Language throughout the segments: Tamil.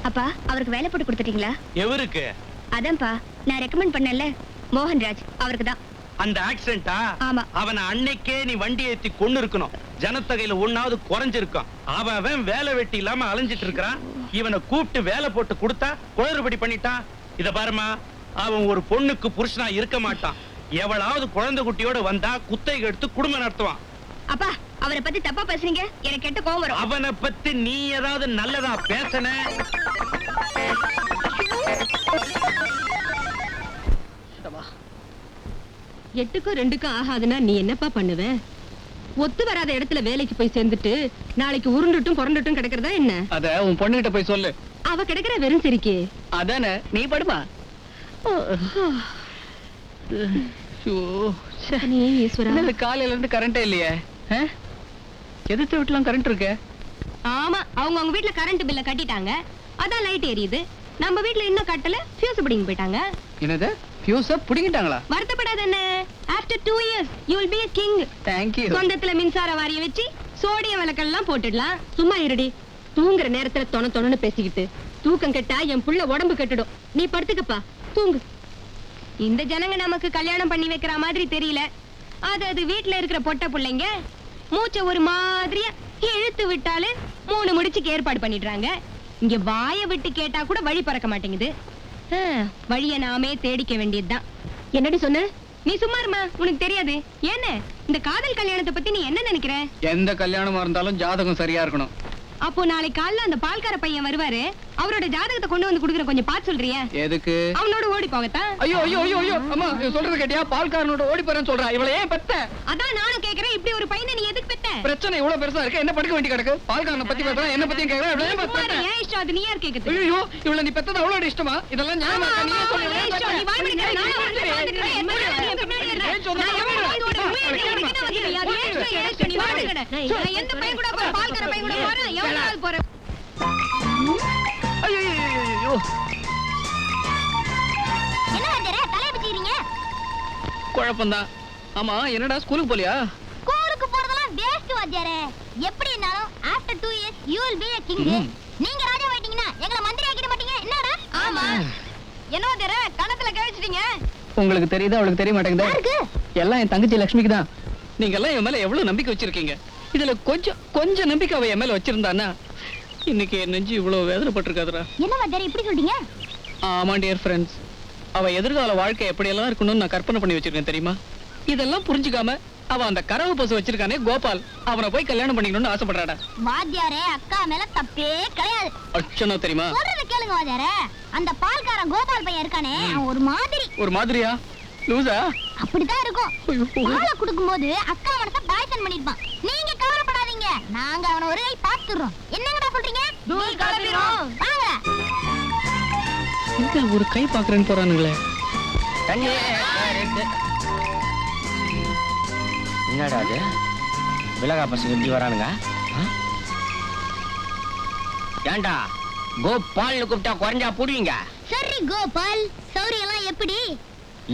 அப்பா அவருக்கு வேலை போட்டு கொடுத்துட்டீங்களா? எவருக்கு? அதான்ப்பா நான் ரெக்கமெண்ட் பண்ணல, மோகன்ராஜ் அவருக்கு தான். அந்த ஆக்சிடென்ட்டா? ஆமா. அவனை அன்னைக்கே நீ வண்டி ஏத்தி கொண்டு இருக்கணும். ஜனத்தொகையில ஒண்ணாவது குறைஞ்சிருக்கும். அவன் வேலை வெட்டி இல்லாம அலைஞ்சிட்டு இருக்கிறான். இவனை கூப்பிட்டு வேலை போட்டு கொடுத்தா குளறுபடி பண்ணிட்டான். இத பாருமா, அவன் ஒரு பொண்ணுக்கு புருஷனா இருக்க மாட்டான். எவளாவது குழந்தை குட்டியோட வந்தா குத்தகை எடுத்து குடும்பம் நடத்துவான். அப்பா அவரை பத்தி தப்பா பேசுறீங்க, எனக்கு கெட்ட கோவம் வரும். அவனை பத்தி நீ ஏதாவது நல்லதா பேசன? எட்டுக்கும் ரெண்டுக்கும் ஆகாதுன்னா நீ என்னப்பா பண்ணுவ? ஒத்து வராத இடத்துல வேலைக்கு போய் சேர்ந்துட்டு நாளைக்கு உருண்டுட்டும் புரண்டுட்டும் கிடக்கிறதா என்ன? அத உன் பொண்ணுகிட்ட போய் சொல்லு. அவ கிடக்கிற வெறும் சிரிக்கே. அதானே, நீ படுமா. காலையில இருந்து கரண்டே இல்லையே. எதிர்த்து வீட்டுலாம் கரண்ட் இருக்கு. ஆமா, அவங்க வீட்டுல கரண்ட் பில்ல கட்டிட்டாங்க, அதான் லைட் எரியுது. நம்ம வீட்டுல இன்னும் கட்டல, ஃபியூஸ் பிடிங்க போயிட்டாங்க. என்னது, ஃபியூஸ புடிங்கிட்டாங்களா? வருத்தப்படாத என்ன, after 2 years you will be a king. Thank you. சொந்தத்துல மின்சார வாரிய வச்சு சோடியம் விளக்கெல்லாம் போட்டுடலாம். சும்மா இருடி. தூங்குற நேரத்துல தொணன்னு பேசிக்கிட்டு தூக்கம் கெட்டா என் புள்ள உடம்பு கெட்டுடும். நீ படுத்துக்கப்பா, தூங்கு. இந்த ஜனங்க நமக்கு கல்யாணம் பண்ணி வைக்கிற மாதிரி தெரியல. அது வீட்டுல இருக்கிற பொட்ட பிள்ளைங்க மூச்சை ஒரு மாதிரியா இழுத்து விட்டாலே 3 முடிச்சுக்கு ஏற்பாடு பண்ணிடுறாங்க. இங்க வாய விட்டு கேட்டா கூட வழி பறக்க மாட்டேங்குது. வழிய நாமே தேடிக்க வேண்டியதுதான். என்னடி சொன்ன? நீ சும்மா இருமா, உனக்கு தெரியாது. என்ன இந்த காதல் கல்யாணத்தை பத்தி நீ என்ன நினைக்கிற? எந்த கல்யாணமா இருந்தாலும் ஜாதகம் சரியா இருக்கணும். அப்போ நாளைக்கு காலைல அந்த பால்கார பையன் வருவாரு, அவரோட ஜாதகத்தை கொண்டு வந்து குடுக்குற, கொஞ்சம் பாத்து சொல்றியா? எதுக்கு? அவனோட ஓடி போகத்தான். ஐயோ ஐயோ ஐயோ ஐயோ, அம்மா சொல்றது கேட்டியா? பால்காரனோட ஓடி போறேன்னு சொல்றா. இவளை ஏன் பெத்த? அதான் நானும் கேக்குறேன், இப்படி ஒரு பையனை நீ எதுக்கு பெத்த? பிரச்சனை இவ்வளவு பெருசா இருக்கு, என்ன படுக்க வேண்டி கிடக்கு? பால்காரனை பத்தி பேசுறா, என்ன பத்தியும் கேக்குறா. இவளை ஏன் பெத்த? ஏன் இஷ்டம் அது, நீ யார் கேக்குது? ஐயோ, இவளை நீ பெத்தது அவ்வளவு இஷ்டமா? இதெல்லாம் நியாயமா இருக்கா? நீயே சொல்லு. நீ வாய் மூடிக்க. நான் வந்துட்டேன், பின்னாடி எந்த பையன் கூட போற, பால்கார பையன் கூட போற, எவ்வளவு போற? குழப்பம்தான். ஆமா, என்னடா ஸ்கூலுக்கு போலியா? ஸ்கூலுக்கு போறதெல்லாம் வேஸ்ட் வாத்தியாரே. எப்படினாலும் after 2 years you will be a king. நீங்க ராஜா ஆயிட்டீங்கன்னா எங்களை மந்திரி ஆக்கிட மாட்டீங்க என்னடா? ஆமா. என்ன வாத்தியாரே கணத்துல கழிச்சிட்டீங்க? உங்களுக்கு தெரியுதா, அவளுக்கு தெரிய மாட்டேங்குதா? எல்லாம் என் தங்கச்சி லட்சுமிக்கு தான். நீங்க எல்லாம் என் மேல எவ்வளவு நம்பிக்கை வச்சிருக்கீங்க. இதுல கொஞ்சம் நம்பிக்கை அவ என் மேல வச்சிருந்தானா இன்னைக்கு என் நெஞ்சு இவ்வளவு வேதனைப்பட்டிருக்காதுடா. என்ன வாத்தியாரே இப்படி சொல்றீங்க? ஆமா டியர் ஃப்ரெண்ட்ஸ், அவ எதிர்கால வாழ்க்கை எப்படியெல்லாம் இருக்கணும்னு நான் கற்பனை பண்ணி வச்சிருக்கேன் தெரியுமா? இதெல்லாம் புரிஞ்சுக்காம அவ அந்த கரவு பசு வச்சிருக்கானே கோபால், அவனை போய் கல்யாணம் பண்ணிக்கணும்னு ஆசைப்படுறாடா. வாத்தியாரே அக்கா மேல தப்பே கிடையாது. அச்சனோ தெரியுமா? சொல்றத கேளுங்க வாத்தியாரே. அந்த பால்காரன் கோபால் பையன் இருக்கானே, அவன் ஒரு மாதிரியா? லூசா? அப்படிதான் இருக்கும். பாலை குடுக்கும்போது அக்கா மனச பாய்சன் பண்ணிருப்பான். நீங்க கவலைப்படாதீங்க, நாங்க அவனை ஒரு கை பாத்துறோம். என்னங்கடா சொல்றீங்க? தூள் கலப்பிரோம். வாங்க. இந்த ஒரு கை பாக்குறேன்னு போறானுங்களே. என்னடா அது, விலகா பசங்க எப்படி வரானுங்க? ஏண்டா கோபால்னு கூப்பிட்டா குறைஞ்சா புடுவீங்க? சரி கோபால், சௌரியெல்லாம் எப்படி?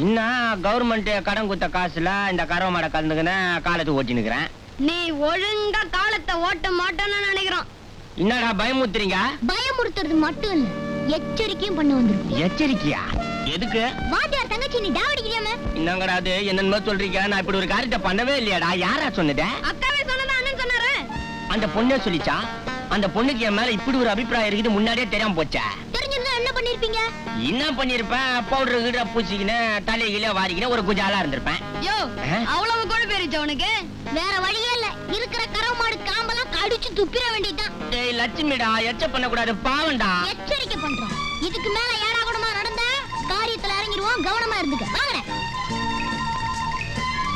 இன்னும் கவர்மெண்ட் கடன் கொடுத்த காசுல இந்த கரவ மாட கலந்துக்கின காலத்தை ஓட்டினுக்கிறேன். நீ ஒழுங்கா காலத்தை ஓட்ட மாட்டேன்னு நினைக்கிறோம். என்னடா பயமுறுத்துறீங்க? பயமுறுத்துறது மட்டும் இல்ல, எச்சரிக்கையும் பண்ண வந்திருக்கோம். எச்சரிக்கையா? எதுக்கு? வாத்தியார் தங்கச்சி நீ டாவடிக்கலையாம? என்னங்கடா அது, என்னன்னு சொல்றீங்க? நான் இப்படி ஒரு காரியத்தை பண்ணவே இல்லையாடா. யாரா சொன்னது? அக்காவே சொன்னதா அண்ணன் சொன்னாரு. அந்த பொண்ணே சொல்லிச்சா? அந்த பொண்ணுக்கு என் மேல இப்படி ஒரு அபிப்பிராயம் இருக்குது முன்னாடியே தெரியாம போச்சா? தெரிஞ்சிருந்தா என்ன பண்ணிருப்பீங்க? என்ன பண்ணிருப்பேன், பவுடர் கீழ பூசிக்கின தலையில வாரிக்கின ஒரு குஜாலா இருந்திருப்பேன். யோ, அவ்வளவு கூட பேரிச்ச உனக்கு? வேற வழியே இல்ல, இருக்கிற கரவு மாடு காம்பெல்லாம் கடிச்சு துப்பிட வேண்டியதுதான். டேய் லட்சுமிடா, எச்ச பண்ண கூடாது, பாவண்டா. எச்சரிக்கை பண்றோம். இதுக்கு மேல ஏடா கூடமா நடந்தா காரியத்துல இறங்கிடுவோம், கவனமா இருந்துக்க. வாங்கடா.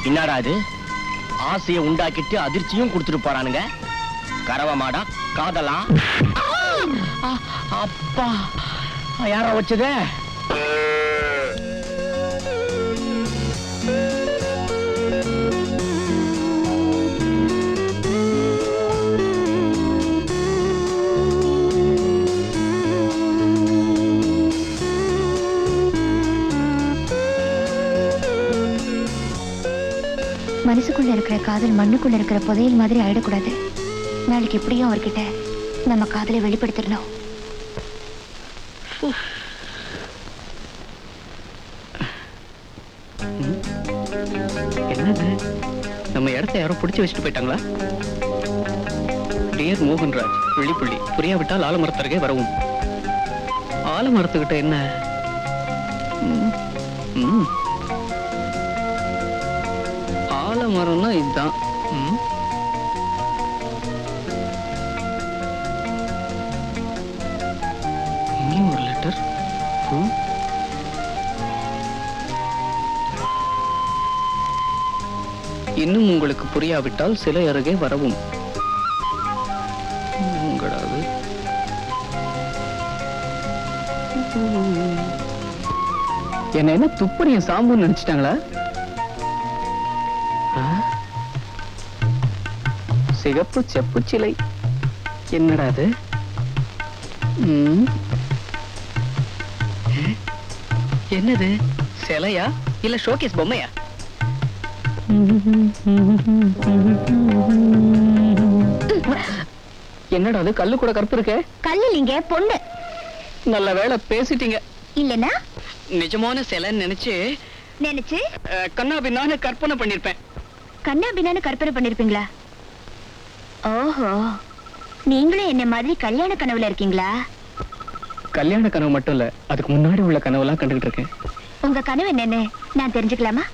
என்னடா அது, ஆசையை உண்டாக்கிட்டு அதிர்ச்சியும் கொடுத்துட்டு போறானுங்க. கரவ மாடா காதலா? அப்பா, யாரா வச்சது? மனசுக்குள்ள இருக்கிற காதல் மண்ணுக்குள்ள இருக்கிற புதையல் மாதிரி ஆயிடக்கூடாது. நாளைக்கு எப்படியும் அவர்கிட்ட நம்ம காதலை வெளிப்படுத்திடணும். என்னது, நம்ம இடத்த யாரோ பிடிச்சு வச்சுட்டு போயிட்டாங்களா? டியர் மோகன்ராஜ், விழிப்புள்ளி, புரியாவிட்டால் ஆலமரத்தருகே வரவும். ஆலமரத்துக்கிட்ட என்ன? ஆலமரம்னா இதுதான். இங்கேயும் ஒரு லெட்டர். இன்னும் உங்களுக்கு புரியாவிட்டால் சிலை அருகே வரவும். உங்களாது என்ன துப்பறியும் சாம்புன்னு நினைச்சிட்டாங்களா? சிகப்பு செப்பு சிலை என்னடா அது? என்னது, சிலையா இல்ல ஷோகேஸ் பொம்மையா? என்னடா அது, கல்லு கூட கருப்பு இருக்கே? கல்லு இல்லைங்க, பொண்ணு. நல்ல வேளை பேசிட்டீங்க. இல்லனா நிஜமான சிலைன்னு நினைச்சு கண்ணா பின்னான்னு கற்பனை பண்ணிருப்பேன். கண்ணா பின்னான்னு கற்பனை பண்ணிருப்பீங்களா? ஓஹோ, நீங்களும் என்ன மாதிரி கல்யாண கனவுல இருக்கீங்களா? கல்யாண கனவு மட்டும் இல்ல, அதுக்கு முன்னாடி உள்ள கனவுலாம் கண்டுகிட்டு இருக்கேன். உங்க கனவு என்னன்னு நான் தெரிஞ்சுக்கலாமா?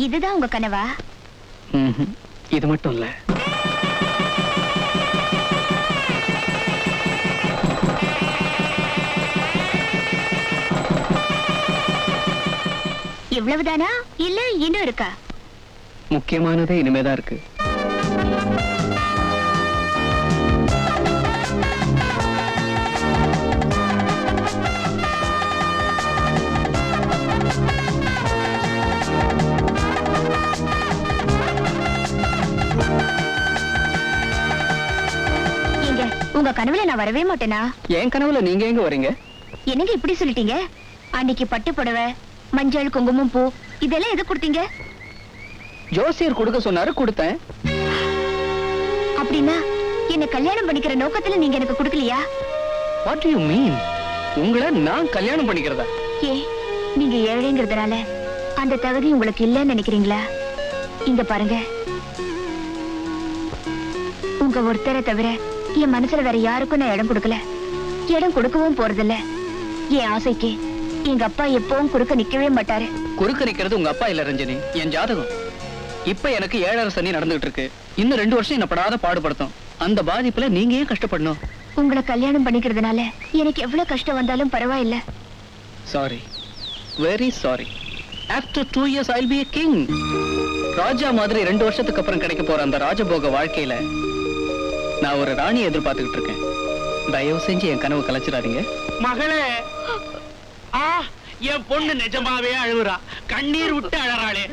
இதுதான் உங்க கனவா? இது மட்டும் இல்ல. இவ்வளவுதானா இல்ல இன்னும் இருக்கா? முக்கியமானதே இனிமேதான் இருக்கு. உங்க கனவுல நான் வரவே மாட்டேனா? என் கனவுல நீங்க எங்க வரீங்க? என்னங்க இப்படி சொல்லிட்டீங்க? அன்னைக்கு பட்டு புடவை, மஞ்சள், குங்குமம், பூ இதெல்லாம் எது கொடுத்தீங்க? ஜோசியர் கொடுக்க சொன்னாரு, கொடுத்தேன். அப்படின்னா என்ன கல்யாணம் பண்ணிக்கிற நோக்கத்துல நீங்க எனக்கு கொடுக்கலையா? What do you mean? உங்களை நான் கல்யாணம் பண்ணிக்கிறதா? ஏ, நீங்க ஏழைங்கிறதுனால அந்த தகுதி உங்களுக்கு இல்லைன்னு நினைக்கிறீங்களா? இங்க பாருங்க, உங்க ஒருத்தரை தவிர என் மனசுல வேற யாருக்கும் நான் இடம் கொடுக்கல, இடம் கொடுக்கவும் போறதில்ல. என் ஆசைக்கு எங்க அப்பா எப்பவும் குறுக்க நிக்கவே மாட்டாரு. குறுக்க நிக்கிறது உங்க அப்பா இல்ல ரஞ்சனி, என் ஜாதகம். இப்ப எனக்கு 7 சனி நடந்துகிட்டு இருக்கு. இன்னும் 2 வருஷம் என்ன படாத பாடுபடுத்தும். அந்த பாதிப்புல நீங்க ஏன் கஷ்டப்படணும்? உங்களை கல்யாணம் பண்ணிக்கிறதுனால எனக்கு எவ்வளவு கஷ்டம் வந்தாலும் பரவாயில்ல. Sorry, very sorry. After 2 years I'll be a king. ராஜா மாதிரி 2 வருஷத்துக்கு அப்புறம் கிடைக்க போற அந்த ராஜபோக வாழ்க்கையில நான் ஒரு ராணி எதிர்பார்த்துக்கிட்டு இருக்கேன். தயவு செஞ்சு என் கனவு கலைச்சிடாதீங்க. மகளே, என் பொண்ணு நிஜமாவே அழுகுறா, கண்ணீர் விட்டு அழறாளே.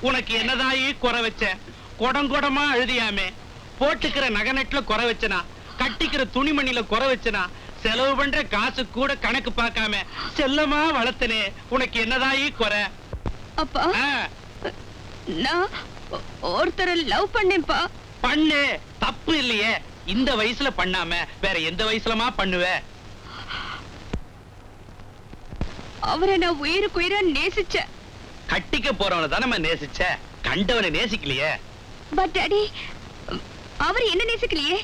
உனக்கு என்னதாயி குறை வச்ச? கொடமா அழுதியாமே. போட்டுக்கிற நகநெட்ல குறை வச்சனா, கட்டிக்கிற துணிமணில குறை வச்சனா, செலவு பண்ற காசு கூட கணக்கு பார்க்காம செல்லமா வளர்த்தனே. உனக்கு என்னதாயி குறை? அப்பா, நான் ஒருத்தரை லவ் பண்ணேன்ப்பா. பண்ணு, தப்பு இல்லையே. இந்த வயசுல பண்ணாம வேற எந்த வயசுலமா பண்ணுவ? அவரை நான் உயிருக்குயிரா நேசிச்சேன். கட்டிக்க போறவனை தானே நேசிச்ச, கண்டவனை நேசிக்கலையே. பட் டாடி, அவர் என்ன நேசிக்கலையே.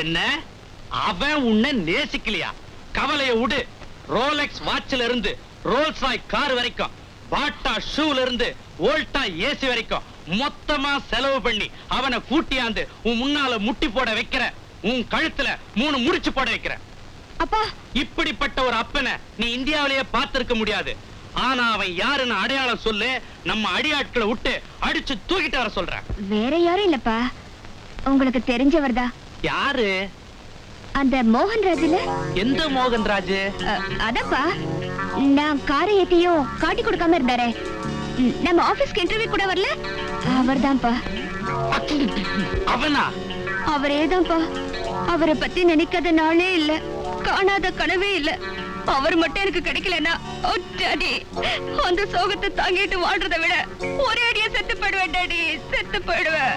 என்ன, அவன் உன்னை நேசிக்கலையா? கவலைய விடு. ரோலெக்ஸ் வாட்ச்ல இருந்து ரோல்ஸ் ராய் கார் வரைக்கும், பாட்டா ஷூல இருந்து வோல்டா ஏசி வரைக்கும் மொத்தமா செலவு பண்ணி அவனை கூட்டியாந்து உன் முன்னால முட்டி போட வைக்கிற, உன் கழுத்துல 3 முடிச்சு போட வைக்கிற. அப்பா, இப்படிப்பட்ட ஒரு அப்பனை நீ இந்தியாவிலேயே பார்த்திருக்க முடியாது. ஆனா அவன் யாருன்னு அடையாளம் சொல்லு, நம்ம அடியாட்களை விட்டு அடிச்சு தூக்கிட்டு வர சொல்றேன். வேற யாரும் இல்லப்பா, உங்களுக்கு தெரிஞ்சவர் தான். யாரு? அந்த மோகன்ராஜ்ல. எந்த மோகன்ராஜ்? அதப்பா, நான் காரை ஏத்தியும் காட்டி கொடுக்காம இருந்தாரே, நம்ம ஆபீஸ்க்கு இன்டர்வியூ கூட வரல, அவர்தான்ப்பா. அவனா? அவரேதான்ப்பா. அவரை பத்தி நினைக்காத நாளே இல்ல, காணாத கனவே இல்ல. அவர் மட்டும் எனக்கு கிடைக்கலன்னா டாடி அந்த சோகத்தை தாங்கிட்டு வாழ்றதை விட ஒரே அடியா செத்து போயிடுவேன் டாடி, செத்து போயிடுவேன்.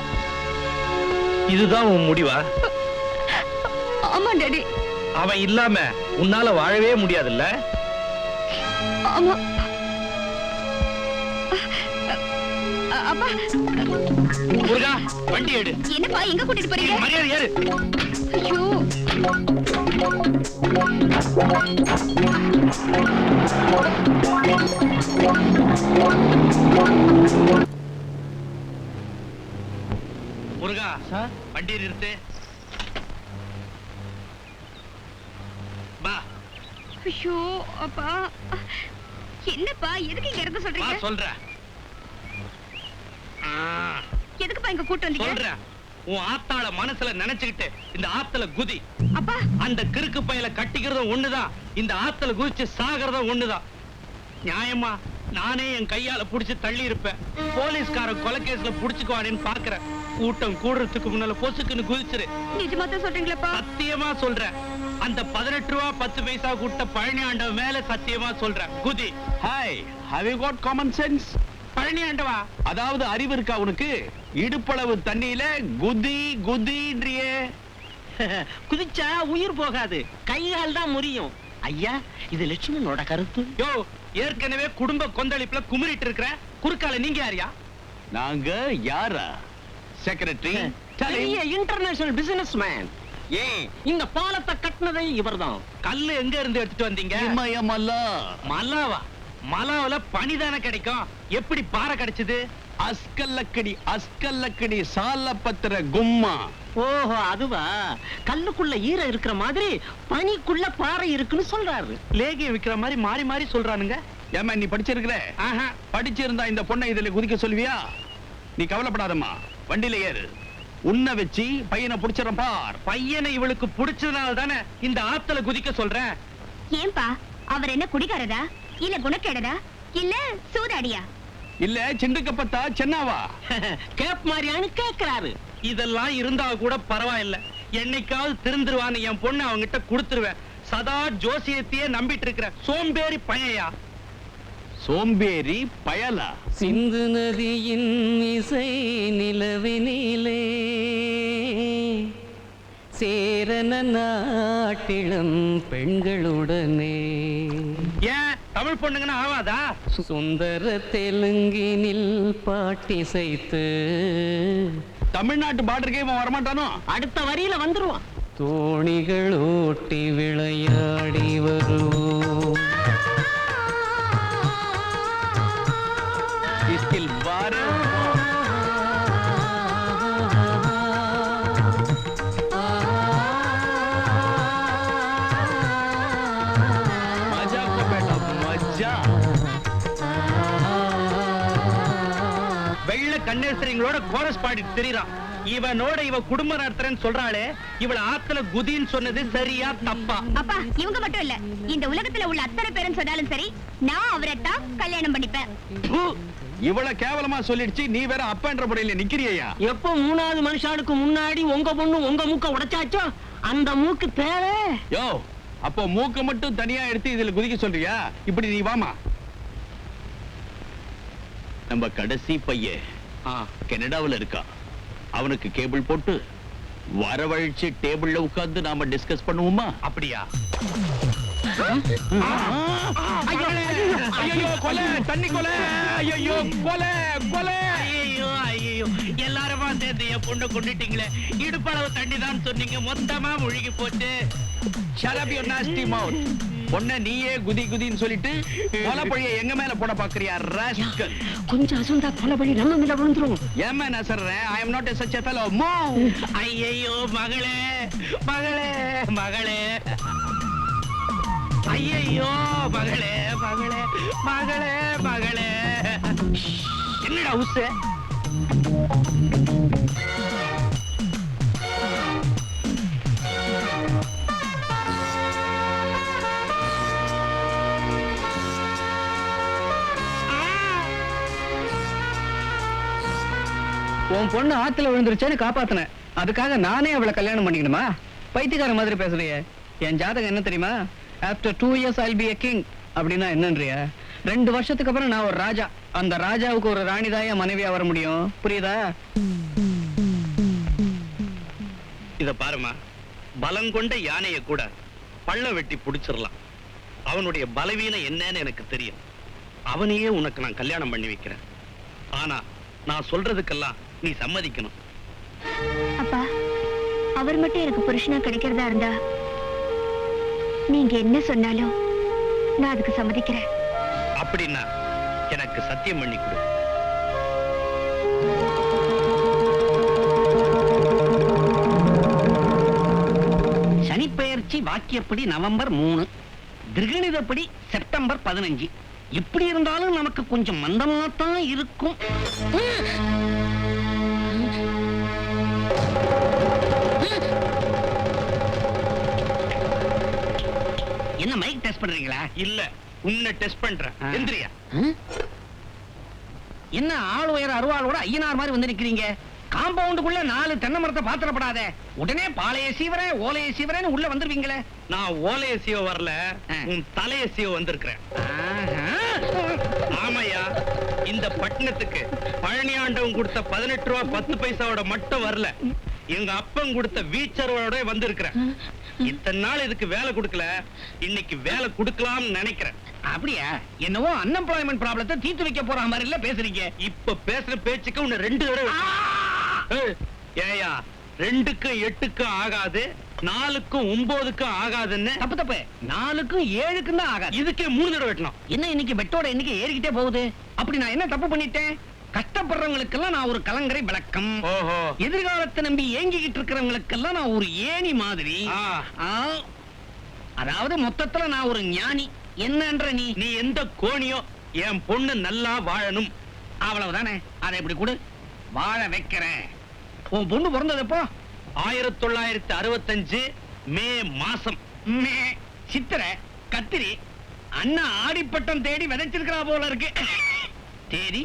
இதுதான் உன் முடிவா? ஆமா டாடி. அவன் இல்லாம உன்னால வாழவே முடியாதுல்ல? ஆமா. அப்பா முருகா, வண்டி எடு. என்னப்பா எங்க கூட்டிட்டு போறீங்க? மரியாதை ஏறு. ஐயோ முருகா, வண்டி நிறுத்து. வா. ஐயோ அப்பா, என்னப்பா எதுக்கு இங்க இருந்து வா சொல்றீங்க? சொல்றேன். எதுக்குப்பா இங்க கூட்டு வந்தீங்க? சொல்றேன். உன் ஆத்தாள மனசுல நினைச்சுக்கிட்டு இந்த ஆத்துல குதி. அப்பா அந்த கிறுக்கு பயல கட்டிக்கிறதும் ஒண்ணுதான், இந்த ஆத்துல குதிச்சு சாகிறதும் ஒண்ணுதான். நியாயமா நானே என் கையால புடிச்சு தள்ளி இருப்பேன். போலீஸ்காரன் கொலைகேஸ்ல புடிச்சுக்குவானேன்னு பாக்குறேன். கூட்டம் கூடுறதுக்கு முன்னால பொசுக்குன்னு குதிச்சிரு. நிஜமா தான் சொல்றீங்களாப்பா? சத்தியமா சொல்றேன். அந்த 18 ரூபா 10 பைசா கூட்ட பழனி ஆண்டவன் மேல சத்தியமா சொல்றேன். குதி. Hi, have you got common sense? Palani ஆண்டவா, அதாவது அறிவு இருக்கா உனக்கு? இடுப்பளவு தண்ணியில குதி குதின்றியே. குதிச்சா உயிர் போகாது, கைகால் தான் முறியும். ஐயா, இது லட்சுமணனோட கருத்து. யோ, ஏற்கனவே குடும்ப கொந்தளிப்புல குமுறிட்டு இருக்கிற, குறுக்கால நீங்க யாரியா? நாங்க யாரா? செக்ரட்டரி. பெரிய இன்டர்நேஷனல் பிசினஸ் மேன். ஏன் இந்த பாலத்தை கட்டினதே இவர்தான். கல்லு எங்க இருந்து எடுத்துட்டு வந்தீங்க? இமயமல்லா. மலாவா? மலாவில பனிதானே கிடைக்கும், எப்படி பாறை கிடைச்சது? அஸ்கல்லக்கடி அஸ்கல்லக்கடி சாலப்பத்திர கும்மா. ஓஹோ, அதுவா? கல்லுக்குள்ள ஈரம் இருக்கிற மாதிரி பனிக்குள்ள பாறை இருக்குன்னு சொல்றாரு. லேகியம் விக்கிற மாதிரி மாறி மாறி சொல்றானுங்க. ஏமா நீ படிச்சிருக்கிற? ஆஹா. படிச்சிருந்தா இந்த பொண்ணை இதுல குதிக்க சொல்வியா? நீ கவலைப்படாதம்மா, வண்டியில ஏறு. உன்னை வச்சு பையனை புடிச்சிடறேன் பார். பையனை இவளுக்கு பிடிச்சதுனால தானே இந்த ஆத்துல குதிக்க சொல்றேன். ஏன்பா அவர் என்ன குடிகாரரா இல்ல குணக்கேடரா இல்ல சூதாடியா? இல்ல சிண்டுக்கப்பத்தா சென்னாவா? கேப் மாதிரியான்னு கேட்கிறாரு. இதெல்லாம் இருந்தா கூட பரவாயில்ல, என்னைக்காவது திருந்துருவான்னு என் பொண்ணு அவங்கிட்ட கொடுத்துருவேன். சதா ஜோசியத்தையே நம்பிட்டு இருக்கிற சோம்பேறி பையயா. சோம்பேறி பயலா? சிந்து நதியின் இசை நிலவினிலே சேரன நாட்டிலும் பெண்களுடனே. ஏன் தமிழ் பொண்ணுங்கன்னா ஆவாதா? சுந்தர தெலுங்கினில் பாட்டிசைத்து தமிழ்நாட்டு பார்டருக்கே இவன் வரமாட்டானோ? அடுத்த வரியில வந்துருவான். தோணிகள் ஓட்டி விளையாடி வருவோம். இஸ்கில் பாரு. மஜா கோ பேட்டா மஜா. வெள்ள கண்ணேசரிங்களோட கோரஸ் பாடிட்டு தெரியுறான். இவனோட இவ குடும்பம் நடத்துறேன்னு சொல்றாளே, இவள ஆத்துல குதின்னு சொன்னது சரியா தப்பா? அப்பா இவங்க மட்டும் இல்ல, இந்த உலகத்துல உள்ள அத்தனை பேரும் சொன்னாலும் சரி, நான் அவரை தான் கல்யாணம் பண்ணிப்பேன். ப்பு, இவ்வளவு கேவலமா சொல்லிடுச்சு, நீ வேற அப்பன்ற முறையில நிக்கிறியா? எப்ப 3வது மனுஷாளுக்கு முன்னாடி உங்க பொண்ணு உங்க மூக்க உடைச்சாச்சோ அந்த மூக்கு தேவை. யோ, அப்போ மூக்க மட்டும் தனியா எடுத்து இதுல குதிக்க சொல்றியா? இப்படி நீ வாமா. நம்ம கடைசி பையன் கனடாவுல இருக்கா. அவனுக்கு கேபிள் போட்டு வரவழைச்சு டேபிள்ல உட்கார்ந்து நாம டிஸ்கஸ் பண்ணுவோமா? அப்படியா? ஐயோ கொலை, தண்ணி கொலை, ஐயோ கொலை கொலை. ஐயோ ஐயோ, எல்லாருமா சேர்ந்து என் பொண்ணை கொண்டுட்டீங்களே. இடுப்பளவு தண்ணி தான் சொன்னீங்க, மொத்தமா முழுகி போச்சு. Shut up your nasty mouth. பொண்ண நீயே குதி குதின்னு சொல்லிட்டு கொலைப்பழிய எங்க மேல போட பாக்குறியா ராஸ்கல்? கொஞ்சம் அசந்தா கொலைபடி நம்ம மேல விழுந்துரும். ஏன் நான் சொல்றேன், I am not a such a fellow. Move. ஐயோ மகளே மகளே மகளே, ஐயோ மகளே மகளே மகளே மகளே. என்னடா உசு? உன் பொண்ணு ஆத்துல விழுந்துருச்சேன்னு காப்பாத்தினேன். அதுக்காக நானே அவளை கல்யாணம் பண்ணிக்கணுமா? பைத்தியக்கார மாதிரி பேசுறியே. என் ஜாதகம் என்ன தெரியுமா? after 2 years I'll be a king. அப்படின்னா என்னன்றியா? 2 வருஷத்துக்கு அப்புறம் நான் ஒரு ராஜா. அந்த ராஜாவுக்கு ஒரு ராணி தான் என் மனைவியா வர முடியும். புரியுதா? இத பாருமா, பலங்கொண்ட யானையை கூட பள்ள வெட்டி புடிச்சிடலாம். அவனுடைய பலவீனம் என்னன்னு எனக்கு தெரியும். அவனையே உனக்கு நான் கல்யாணம் பண்ணி வைக்கிறேன். ஆனா நான் சொல்றதுக்கெல்லாம் நீ சம்மதிக்கணும். அப்பா, அவர் மட்டும் எனக்கு புருஷனா கிடைக்கிறதா இருந்தா நீங்க என்ன சொன்னாலும் நான் அதுக்கு சம்மதிக்கிறேன். அப்படின்னா எனக்கு சத்தியம் பண்ணி கொடு. சனிப்பெயர்ச்சி வாக்கியப்படி நவம்பர் 3, திருகணிதப்படி செப்டம்பர் 15. எப்படி இருந்தாலும் நமக்கு கொஞ்சம் மந்தமாத்தான் இருக்கும். என்ன மைக் டெஸ்ட் பண்றீங்களா? இல்ல, உன்னை டெஸ்ட் பண்றேன். எந்திரியா. என்ன ஆள் உயர அருவாளோட ஐயனார் மாதிரி வந்து நிக்கிறீங்க? காம்பவுண்டுக்குள்ள 4 தென்னை மரத்தை பாத்திரப்படாத. உடனே பாளைய சீவரே ஓலைய சீவரேன்னு உள்ள வந்துருவீங்களே. நான் ஓலைய சீவ வரல, உன் தலைய சீவ வந்திருக்கிறேன். ஆமையா, இந்த பட்டணத்துக்கு பழனி ஆண்டவன் கொடுத்த 18 ரூபா 10 பைசாவோட மட்டும் வரல, எங்க அப்பன் கொடுத்த வீச்சரோட வந்திருக்கிறேன். இத்தனை நாள் இதுக்கு வேலை கொடுக்கல, இன்னைக்கு வேலை கொடுக்கலாம்னு நினைக்கிறேன். அப்படியா? என்னவோ அன்எம்ப்ளாய்மெண்ட் ப்ராப்ளத்தை தீர்த்து வைக்க போற மாதிரி இல்ல பேசுறீங்க. இப்ப பேசுற பேச்சுக்கு உன்னை 2 தடவை ஏயா 2க்கும் 8க்கும் ஆகாது, 4க்கும் 9க்கும் ஆகாதுன்னு. தப்பு தப்பு, 4க்கும் 7க்கும் தான் ஆகாது. இதுக்கே 3 தடவை வெட்டணும். என்ன இன்னைக்கு வெட்டோட எண்ணிக்கை ஏறிக்கிட்டே போகுது? அப்படி நான் என்ன தப்பு பண்ணிட்டேன்? கஷ்டப்படுறவங்களுக்கெல்லாம் நான் ஒரு கலங்கரை விளக்கம். ஓஹோ. எதிர்காலத்தை நம்பி ஏங்கிக்கிட்டு இருக்கிறவங்களுக்கெல்லாம் நான் ஒரு ஏணி மாதிரி. அதாவது மொத்தத்துல நான் ஒரு ஞானி. என்னன்ற நீ எந்த கோணியோ, என் பொண்ணு நல்லா வாழணும், அவ்வளவுதானே. அதை எப்படி கொடு, வாழ வைக்கிறேன். உன் பொண்ணு பிறந்தது எப்போ? 1965 மே மாசம். மே, சித்திரை, கத்திரி. அண்ணா ஆடிப்பட்டம் தேடி விதைச்சிருக்கிறா போல இருக்கு. தேதி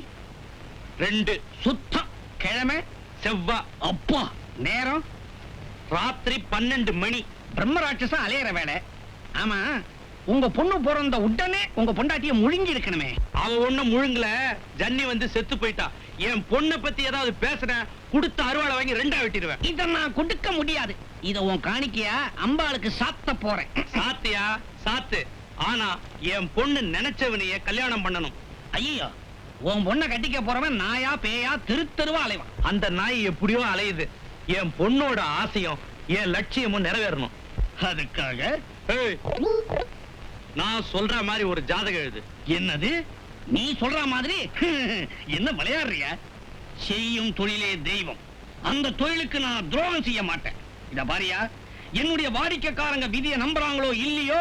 2 சுத்தம். கிழமை செவ்வா. அப்பா, நேரம் ராத்திரி 12 மணி. பிரம்மராட்சசம் அலையிற வேலை. ஆமா, உங்க பொண்ணு பிறந்த உடனே உங்க பொண்டாட்டிய முழுங்கி இருக்கணுமே. அவ ஒண்ணு முழுங்கல, ஜன்னி வந்து செத்து போயிட்டா. என் பொண்ணை பத்தி ஏதாவது பேசுன, கொடுத்த அருவாளை வாங்கி 2ஆ வெட்டிடுவேன். இத நான் கொடுக்க முடியாது. இத உன் காணிக்கையா அம்பாளுக்கு சாத்த போறேன். சாத்தியா? சாத்து. ஆனா என் பொண்ணு நினைச்சவனையே கல்யாணம் பண்ணணும். ஐயோ, உன் பொண்ணை கட்டிக்க போறவன் நாயா பேயா தெருவா அலைவான். அந்த நாய் எப்படியோ அலையுது. என் பொண்ணோட ஆசையும் என் லட்சியமும் நிறைவேறணும். அதுக்காக ஏய், நான் சொல்ற மாதிரி ஒரு ஜாதகம் எழுது. என்னது? நீ சொல்ற மாதிரி? என்ன விளையாடுறியா? செய்யும் தொழிலே தெய்வம். அந்த தொழிலுக்கு நான் துரோகம் செய்ய மாட்டேன். இத பாரியா, என்னுடைய வாடிக்கைக்காரங்க விதியை நம்புறாங்களோ இல்லையோ,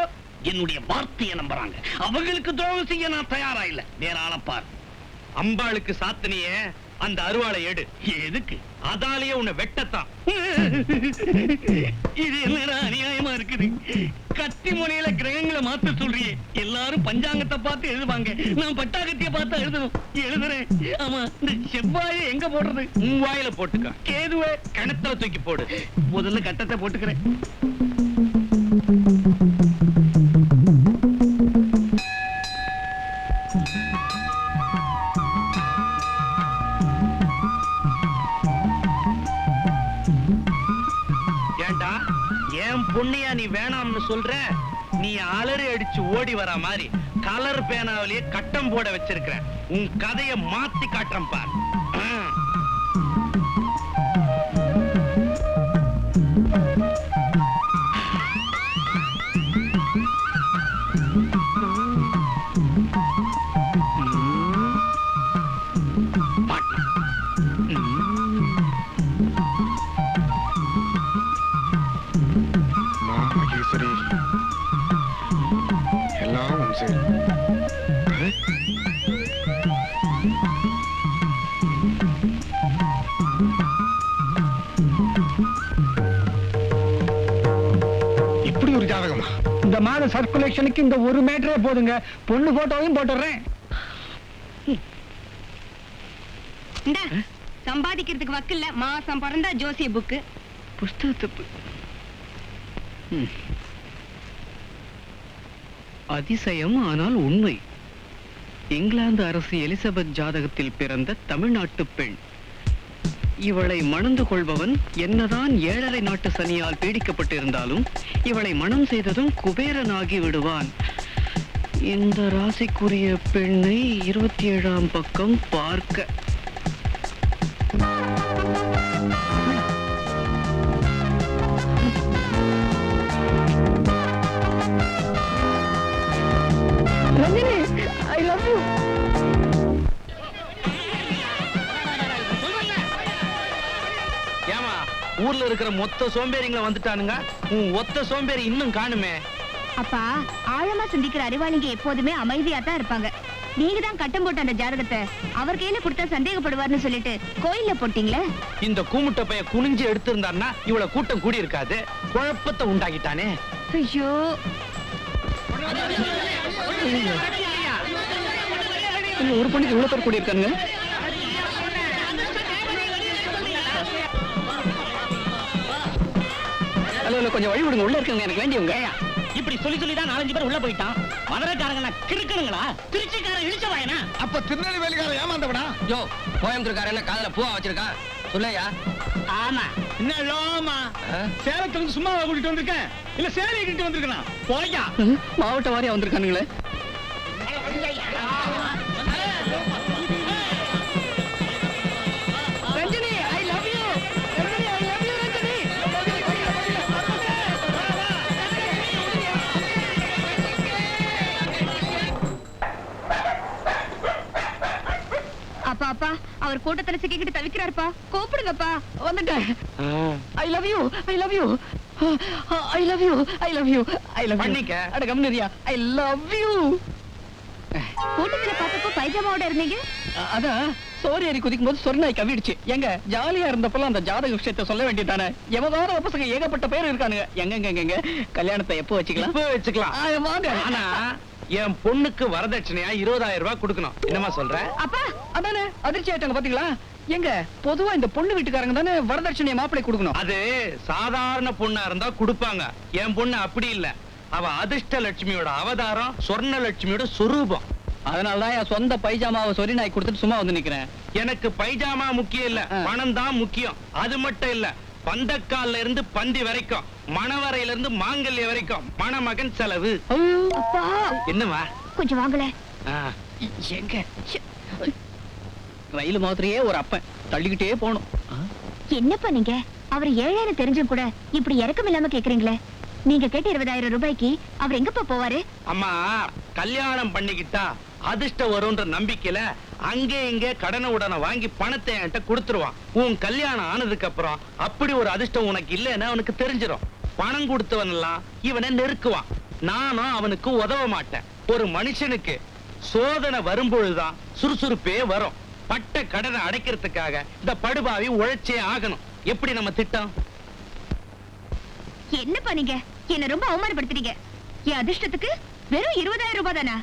என்னுடைய வார்த்தையை நம்புறாங்க. அவங்களுக்கு துரோகம் செய்ய நான் தயாரா இல்ல. வேற ஆளப்பார். அம்பாளுக்கு சாத்தனியே அந்த அருவாளை எடு. எதுக்கு? அதாலேயே உன்னை வெட்டத்தான். இது என்னடா அநியாயமா இருக்குது? கத்தி முனையில கிரகங்களை மாத்த சொல்றியே. எல்லாரும் பஞ்சாங்கத்தை பார்த்து எழுதுவாங்க, நான் பட்டாக்கத்திய பார்த்து எழுதணும். எழுதுறேன். ஆமா, இந்த செவ்வாயை எங்க போடுறது? உன் வாயில போட்டுக்க. கேதுவே கிணத்துல தூக்கி போடு. முதல்ல கட்டத்தை போட்டுக்கிறேன். ஏண்டா, என் பொண்ணையா நீ வேணாம்னு சொல்ற? நீ அலறி அடிச்சு ஓடி வர மாதிரி கலர் பேனாவிலேயே கட்டம் போட வச்சிருக்கிற. உன் கதையை மாத்தி காட்டுறேன் பார். எல்லாம் ஒன்று சேரும். இப்படி ஒரு ஜாதகமா? இந்த மாத சர்க்குலேஷனுக்கு இந்த ஒரு மேட்டரே போதுங்க. பொண்ணு போட்டோவையும் போட்டுறேன். சம்பாதிக்கிறதுக்கு வக்கில்ல, மாசம் பிறந்தா ஜோசிய புக்கு புஸ்தகத்தை அதிசயம் ஆனால் உண்மை. இங்கிலாந்து அரசி எலிசபெத் ஜாதகத்தில் பிறந்த தமிழ்நாட்டு பெண். இவளை மணந்து கொள்பவன் என்னதான் 7.5 நாட்டு சனியால் பீடிக்கப்பட்டிருந்தாலும் இவளை மணம் செய்ததும் குபேரனாகி விடுவான். இந்த ராசிக்குரிய பெண்ணை 27ஆம் பக்கம் பார்க்க. I love you. ஏமா ஊர்ல இருக்கிற மொத்த சோம்பேறிங்களை வந்துட்டானுங்க, உன் ஒத்த சோம்பேறி இன்னும் காணுமே. அப்பா, ஆழமா சிந்திக்கிற அறிவாளிங்க எப்போதுமே அமைதியா தான் இருப்பாங்க. நீங்க தான் கட்டம் போட்ட அந்த ஜாதகத்தை அவர் கையில கொடுத்தா சந்தேகப்படுவார்னு சொல்லிட்டு கோயில்ல போட்டீங்களே. இந்த கூமுட்ட பைய குனிஞ்சு எடுத்திருந்தான்னா இவ்வளவு கூட்டம் கூடி இருக்காது. குழப்பத்தை உண்டாக்கிட்டானே. ஐயோ, ஒரு பொண்ணுக்கு இவ்வளவு பேர் கூடி இருக்கானுங்க. கொஞ்சம் வழி விடுங்க, உள்ள இருக்கவங்க எனக்கு வேண்டியவங்க. இப்படி சொல்லி தான் 4-5 பேர் உள்ள போயிட்டான். மதுரைக்காரங்க கிறுக்கணுங்களா? திருச்சிக்காரன் இழிச்சவாயனா? அப்ப திருநெல்வேலிக்காரன் ஏமாந்தவனா? யோ, கோயம்புத்தூர்காரன் காதல பூவா வச்சிருக்கான் சொல்லையா? ஆமா. என்ன லோமா? சேலத்துல இருந்து சும்மாவா கூட்டிட்டு வந்திருக்கேன், இல்ல சேலையை கிட்ட வந்திருக்கேன். போயா மாவட்ட வாரியா வந்திருக்கானுங்களே. Ranjani, I love you. Ranjani, I love you, Ranjani. அப்பா அப்பா, அவர் கூட்டத்துல சிக்கிக்கிட்டு தவிக்கிறாருப்பா, கூப்பிடுங்கப்பா. வந்துட்டேன். I love you, I love you. I love you, I love you, I love you. பண்ணிக்க. அட கம்னரியா, I love you. கூட்டத்துல பார்த்தப்போ பைஜாமாவோட இருந்தீங்க. அதான் சோறு ஏறி குதிக்கும் போது சொர்ணாய் கவிடுச்சு. எங்க ஜாலியா இருந்தப்பெல்லாம் அந்த ஜாதக விஷயத்தை சொல்ல வேண்டியதானே. எவதான பசங்க ஏகப்பட்ட பேர் இருக்கானுங்க. எங்க கல்யாணத்தை எப்போ வச்சுக்கலாம்? இப்ப வச்சுக்கலாம். வாங்க. ஆனா என் பொண்ணுக்கு வரதட்சணையா 20,000 ரூபாய் கொடுக்கணும். என்னமா சொல்ற? அப்பா, அதானே அதிர்ச்சி ஆயிட்டாங்க பாத்தீங்களா? எங்க பொதுவா இந்த பொண்ணு வீட்டுக்காரங்க தானே வரதட்சணையை மாப்பிளை கொடுக்கணும். அது சாதாரண பொண்ணா இருந்தா கொடுப்பாங்க. என் பொண்ணு அப்படி இல்ல. அவ அதிர்ஷ்ட லட்சுமியோட அவதாரம், சொர்ண லட்சுமியோட சொரூபம். அதனாலதான் என் சொந்த பைஜாமாவை சொரி நாய் கொடுத்துட்டு சும்மா வந்து நிக்கிறேன். எனக்கு பைஜாமா முக்கியம் இல்ல, பணம் தான் முக்கியம். அது மட்டும் இல்ல, பந்தக்கால்ல இருந்து பந்தி வரைக்கும், மணவரையில இருந்து மாங்கல்ய வரைக்கும் மணமகன் செலவு. அப்பா, என்னவா? கொஞ்சம் வாங்கல. எங்க ரயில் மாதிரியே ஒரு அப்பன் தள்ளிக்கிட்டே போகணும். என்னப்பா நீங்க அவர் 7,000 தெரிஞ்சும் கூட இப்படி இறக்கம் இல்லாம கேக்குறீங்களே. நீங்க கேட்ட 20,000 ரூபாய்க்கு அவர் எங்கப்பா போவாரு? அம்மா, கல்யாணம் பண்ணிக்கிட்டா அதிர்ஷ்டம் வரும்ன்ற நம்பிக்கையில அங்கே இங்கே கடனை உடனே வாங்கி பணத்தை என்கிட்ட கொடுத்துருவான். உன் கல்யாணம் ஆனதுக்கு அப்புறம் அப்படி ஒரு அதிர்ஷ்டம் உனக்கு இல்லைன்னு அவனுக்கு தெரிஞ்சிடும். பணம் கொடுத்தவன் எல்லாம் இவனை நெருக்குவான். நானும் அவனுக்கு உதவ மாட்டேன். ஒரு மனுஷனுக்கு சோதனை வரும்பொழுதுதான் சுறுசுறுப்பே வரும். பட்ட கடனை அடைக்கிறதுக்காக இந்த படுபாவி உழைச்சே ஆகணும். எப்படி நம்ம திட்டம்? என்னப்பா நீங்க என்ன ரொம்ப அவமானப்படுத்துறீங்க. என் அதிர்ஷ்டத்துக்கு வெறும் 20,000 ரூபாய் தானா?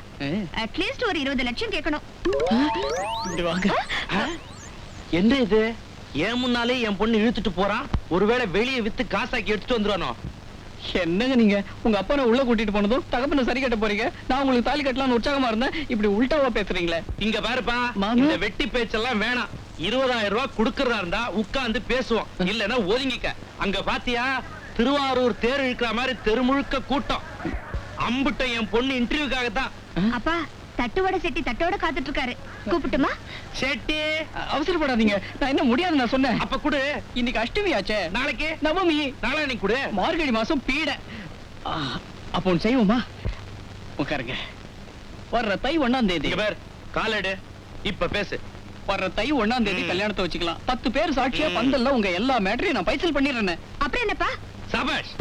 அட்லீஸ்ட் ஒரு 20 லட்சம் கேட்கணும். என்ன இது? ஏன் முன்னாலே என் பொண்ணு இழுத்துட்டு போறான். ஒருவேளை வெளியே வித்து காசாக்கி எடுத்துட்டு வந்துருவானோ? என்னங்க நீங்க உங்க அப்பனை உள்ள கூட்டிட்டு போனதும் தகப்பன சரி கட்ட போறீங்க. நான் உங்களுக்கு தாலி கட்டலாம்னு உற்சாகமா இருந்தேன். இப்படி உல்டாவா பேசுறீங்களே. இங்க பாருப்பா, மாமா. இந்த வெட்டி பேச்செல்லாம் வேணாம். 20,000 ரூபாய் குடுக்கறதா இருந்தா உட்கார்ந்து பேசுவோம், இல்லன்னா ஒதுங்கிக்க. அங்க பாத்தியா, திருவாரூர் தேர் இழுக்கிற மாதிரி தெரு முழுக்க கூட்டம். அம்புட்ட என் பொண்ணு இன்டர்வியூக்காக தான். அப்பா, தட்டுவடை செட்டி தட்டோட காத்துட்டு இருக்காரு. கூப்பிட்டுமா? செட்டி, அவசரப்படாதீங்க. நான் என்ன முடியாது நான் சொன்னேன். அப்ப குடு. இன்னைக்கு அஷ்டமி ஆச்சே. நாளைக்கு நவமி. நாளை குடு. மார்கழி மாசம் பீட. அப்போ ஒண்ணு செய்வோமா? உட்காருங்க. வர்ற தை 1ஆம் தேதி. இங்க பார், காலடு. இப்ப பேசு. வர்ற தை 1ஆம் தேதி கல்யாணத்தை வச்சுக்கலாம். 10 பேர் சாட்சியா பந்தல்ல உங்க எல்லா மேட்டரையும் நான் பைசல் பண்ணிடுறேன். அப்புறம் என்னப்பா? சபாஷ்.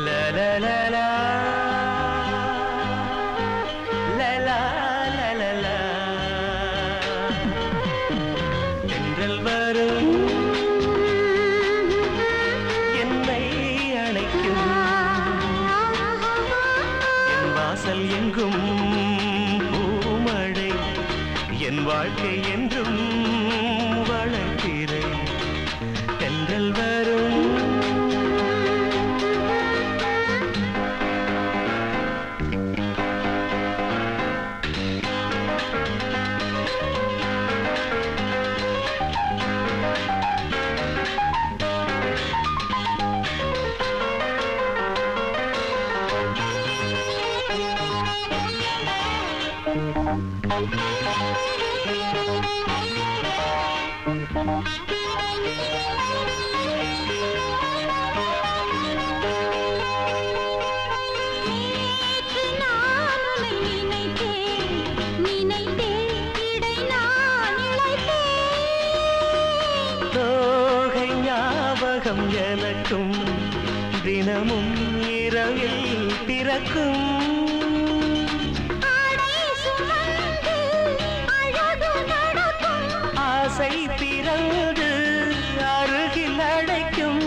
la la la la எனக்கும் தினமும் இரவில் பிறக்கும் ஆசை பிறந்து அருகில் அடைக்கும்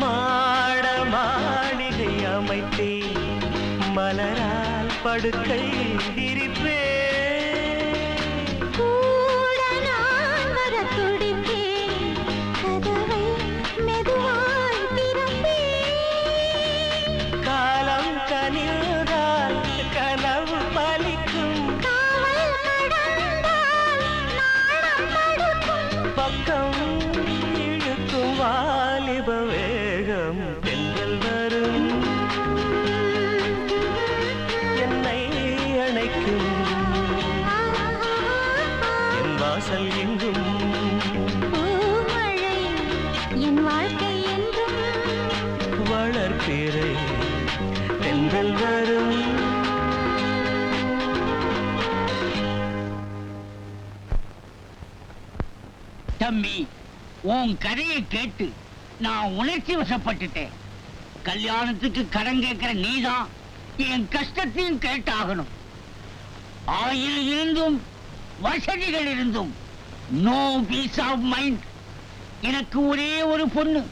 மாட மாளிகை அமைத்தே மலரால் படுக்கை விரிப்பே காலம் கனிந்தால் கனவு பலிக்கும் பக்கம் இழுக்கும் வாலிப வேகம் பெண்கள் வரும் என்னை அணைக்கும் என் வாசல் எங்கும் என் வாழ்க்கை என்றும் வளர்ப்பிறை பெண்கள் வரும் தம்பி, உன் கதையை கேட்டு நான் உணர்ச்சி வசப்பட்டுட்டேன். கல்யாணத்துக்கு கடன் கேட்கிற நீதான் என் கஷ்டத்தையும் கேட்டாகணும். ஆயில் இருந்தும் வசதிகள் இருந்தும் நோ பீஸ் ஆஃப் மைண்ட். எனக்கு ஒரே ஒரு பொண்ணு,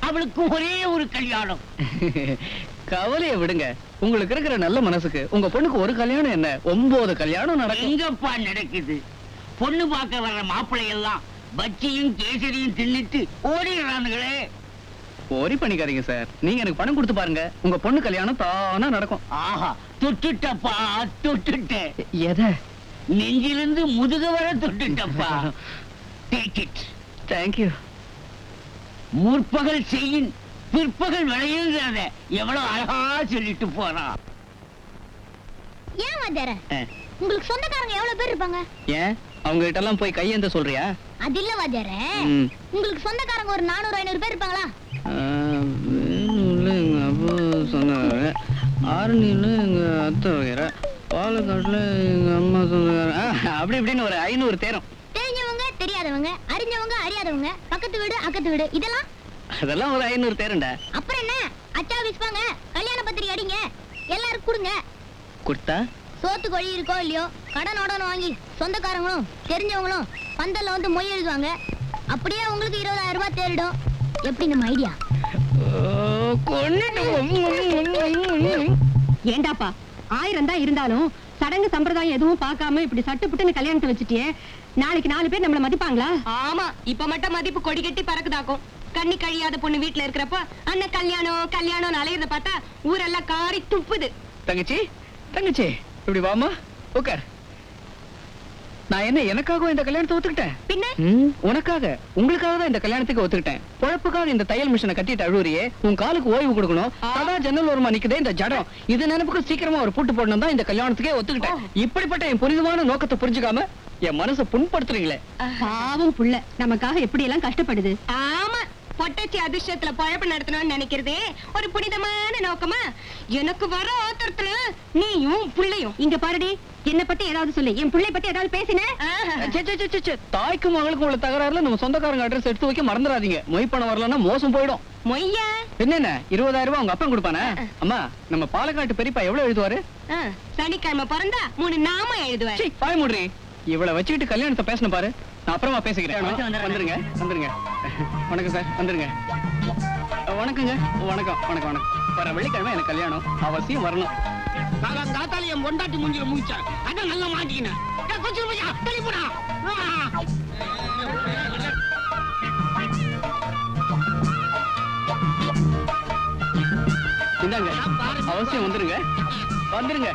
அவளுக்கு ஒரே ஒரு கல்யாணம். கவலையை விடுங்க. உங்களுக்கு இருக்கிற நல்ல மனசுக்கு உங்க பொண்ணுக்கு ஒரு கல்யாணம் என்ன 9 கல்யாணம் நடக்கும். எங்கப்பா நடக்குது? பொண்ணு பார்க்க வர்ற மாப்பிள்ளை எல்லாம் பச்சியும் கேசரியும் தின்னுட்டு ஓடிடுறானுங்களே. ஒரி பண்ணிக்காதீங்க சார். நீங்க எனக்கு பணம் கொடுத்து பாருங்க, உங்க பொண்ணு கல்யாணம் தானா நடக்கும். ஆஹா, தொட்டுட்டப்பா, தொட்டுட்டேன். எதை? நெஞ்சிலிருந்து முதுகு வர தொட்டுட்டப்பா. Take it. தேங்க்யூ. முற்பகல் செய்யின் பிற்பகல் விளையுங்கிறத எவ்வளவு அழகா சொல்லிட்டு போறான். ஏன் வாத்தியாரே, உங்களுக்கு சொந்தக்காரங்க எவ்வளவு பேர் இருப்பாங்க? ஏன் அவங்க கிட்ட எல்லாம் போய் கையேந்த சொல்றியா? அது இல்ல வாத்தியாரே, உங்களுக்கு சொந்தக்காரங்க ஒரு 400-500 பேர் இருப்பாங்களா? எங்க அப்பா சொந்தக்கார, ஆரணியில எங்க அத்தை வகைற, பாலக்காட்டுல எங்க அம்மா சொந்தக்கார, அப்படி இப்படின்னு ஒரு 500 தேரும். தெரிஞ்சவங்க தெரியாதவங்க, அறிஞ்சவங்க அறியாதவங்க, பக்கத்து வீடு அக்கத்து வீடு, இதெல்லாம் அதெல்லாம் ஒரு 500 தேருண்டா. அப்புறம் என்ன, அச்சா விஸ்பாங்க, கல்யாண பத்திரிக்கை அடிங்க, எல்லாரும் கொடுங்க. கொடுத்தா சோத்துக்கு வழி இருக்கோ இல்லையோ கடனோட வாங்கி சொந்தக்காரங்களும் தெரிஞ்சவங்களும் பந்தல்ல வந்து மொய் எழுதுவாங்க. அப்படியே உங்களுக்கு 20,000 ரூபாய் தேரிடும். எப்படி நம்ம ஐடியா? ஏண்டாப்பா, 1000 தான் இருந்தாலும் சடங்கு சம்பிரதாயம் எதுவும் பார்க்காம இப்படி சட்டுப்புட்டுன்னு கல்யாணத்தை வச்சுட்டியே, நாளைக்கு 4 பேர் நம்மள மதிப்பாங்களா? ஆமா, இப்ப மட்டும் மதிப்பு கொடி கட்டி பறக்குதாக்கும். கண்ணி கழியாத பொண்ணு வீட்டுல இருக்கிறப்ப அண்ணன் கல்யாணம் கல்யாணம் அலையறத பார்த்தா ஊரெல்லாம் காரி துப்புது. தங்கச்சி தங்கச்சி இப்படி வாமா, உட்கார். நான் என்ன எனக்காக இந்த கல்யாணத்தை ஒத்துக்கிட்டேன்? பின்ன உனக்காக, உங்களுக்காக தான் இந்த கல்யாணத்துக்கு ஒத்துக்கிட்டேன். பொழப்புக்காக இந்த தையல் மிஷினை கட்டிட்டு அழுவுறியே, உன் காலுக்கு ஓய்வு கொடுக்கணும். அதான் ஜன்னல் ஓரமா நிக்குதே இந்த ஜடம். இது நினைப்புக்கு சீக்கிரமா ஒரு பூட்டு போடணும் தான் இந்த கல்யாணத்துக்கே ஒத்துக்கிட்டேன். இப்படிப்பட்ட என் புனிதமான நோக்கத்தை புரிஞ்சுக்காம என் மனசை புண்படுத்துறீங்களே. பாவம் புள்ள நமக்காக எப்படி எல்லாம் கஷ்டப்படுது. ஆமா, பொட்டச்சி அதிர்ஷ்டத்துல பழப்பு நடத்தணும்னு நினைக்கிறதே ஒரு புனிதமான நோக்கமா? எனக்கு வர ஆத்திரத்துல நீயும் புள்ளையும் இங்க பாருடி. என்ன பத்தி ஏதாவது சொல்லு, என் புள்ளை பத்தி ஏதாவது பேசின? தாய்க்கு மகளுக்கும் உள்ள தகராறுல நம்ம சொந்தக்காரங்க அட்ரஸ் எடுத்து வைக்க மறந்துடாதீங்க. மொய் பணம் வரலன்னா மோசம் போயிடும். மொய்யா? என்ன 20,000 ரூபாய் உங்க அப்பன் கொடுப்பானே? அம்மா, நம்ம பாலக்காட்டு பெரியப்பா எவ்வளவு எழுதுவாரு? சனிக்கிழமை பிறந்தா 3 நாம எழுதுவாரு. பாய் மூடுறி. இவளை வச்சுக்கிட்டு கல்யாணத்தை பேசணும் பாரு. நான் அப்புறமா பேசிக்கிறேன். வந்துருங்க வந்துருங்க. வணக்கம் சார், வந்துருங்க. வணக்கங்க. வணக்கம் வணக்கம் வணக்கம். வர வெள்ளிக்கிழமை எனக்கு கல்யாணம், அவசியம் வரணும். காத்தால என் பொண்டாட்டி மூஞ்சில முடிச்சா அதான் நல்லா மாட்டிக்கினேன். இந்தாங்க, அவசியம் வந்துருங்க வந்துருங்க.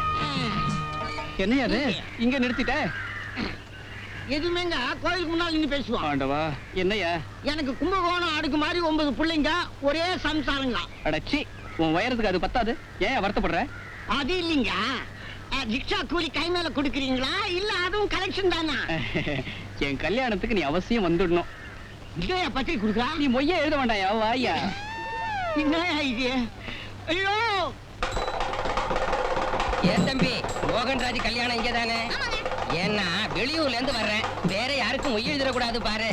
என்னையா அது இங்க நிறுத்திட்ட? எதுவுமேங்க கோயிலுக்கு முன்னால நின்னு பேசுவான். ஆண்டவா, என்னையா? எனக்கு கும்பகோணம் அடுக்கு மாதிரி 9 பிள்ளைங்க, ஒரே சம்சாரங்க. அடச்சி, உன் வயரத்துக்கு அது பத்தாது. ஏன் வருத்தப்படுற? அது இல்லைங்க, ரிக்ஷா கூலி கை மேல கொடுக்குறீங்களா இல்ல அதுவும் கலெக்ஷன் தானா? என் கல்யாணத்துக்கு நீ அவசியம் வந்துடணும். இதையா பத்தி கொடுக்குறா? நீ மொய்ய எழுத வேண்டாயா, வாயா. என்ன இது? ஐயோ, ஏன் தம்பி, மோகன்ராஜ் கல்யாணம் இங்கதானே? ஏன்னா வெளியூர்ல இருந்து வர்றேன், வேற யாருக்கும் மொய் எழுதிடக்கூடாது பாரு.